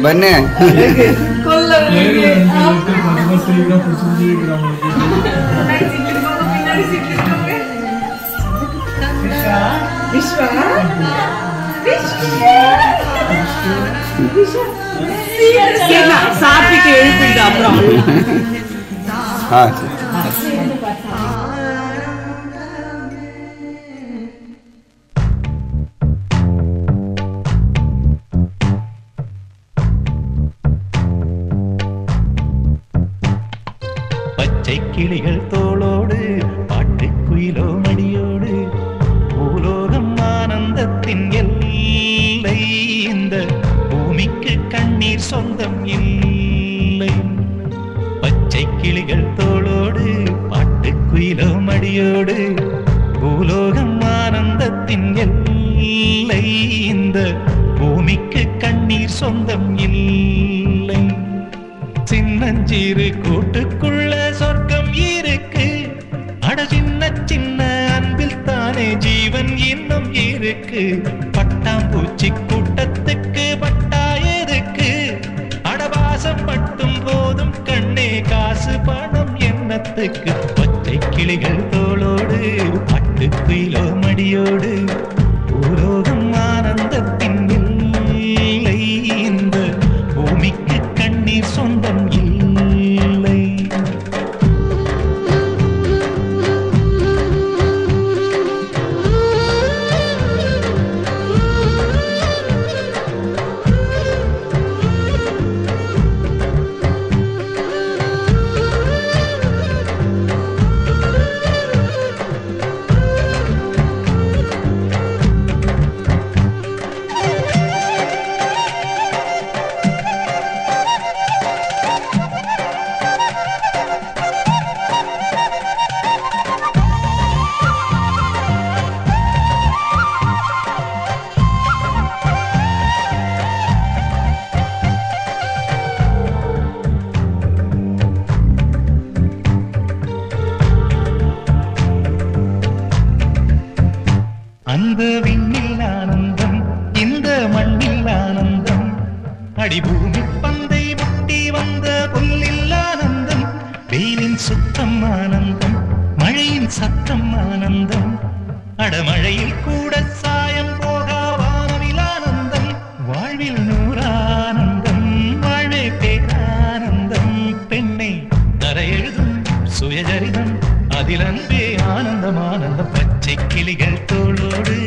பண்ணு சாப்பிட்டு எழுப்பிட்டு அப்புறம் பச்சை கிளிகள் தோளோடு பாட்டுக்குயிலோ மடியோடு பூலோகம் ஆனந்தத்தின் எல்லை இந்த பூமிக்கு கண்ணீர் சொந்தம் இல்லை பச்சை கிளிகள் தோளோடு பாட்டுக்குயிலோ மடியோடு பூலோகம் ஆனந்தத்தின் எல்லை இந்த பூமிக்கு கண்ணீர் சொந்தம் இல்லை சின்னஞ்சீரு கூட்டுக்குள்ள சொர்க்கம் இருக்கு அட சின்ன சின்ன அன்பில் தானே ஜீவன் இன்னும் இருக்கு பட்டாம்பூச்சி கூட்டத்துக்கு பட்டா எதுக்கு அடவாசம் மட்டும் போதும் கண்ணே காசு பணம் எண்ணத்துக்கு பச்சை கிளிகள் தோளோடு பட்டுக்குயிலோ மடியோடு பூலோகம் ஆனந்தத்தின் இல்லை இந்த பூமிக்கு கண்ணீர் சொந்தம் இல்லை அந்த விண்ணில் ஆனந்தம் இந்த மண்ணில் ஆனந்தம் அடிபூமி பந்தை முட்டி வந்த புல்லில் ஆனந்தம் வெயிலின் சுத்தம் ஆனந்தம் மழையின் சத்தம் ஆனந்தம் அடமழையில் கூட சாயம் போகா வானவில் ஆனந்தம் வாழ்வில் நூறானந்தம் வாழ்வே பேரானந்தம் பெண்ணை தரையெழுதும் சுயஜரிதம் அதில் அன்பே ஆனந்தம் ஆனந்தம் பச்சை கிளிகள் தோளோடு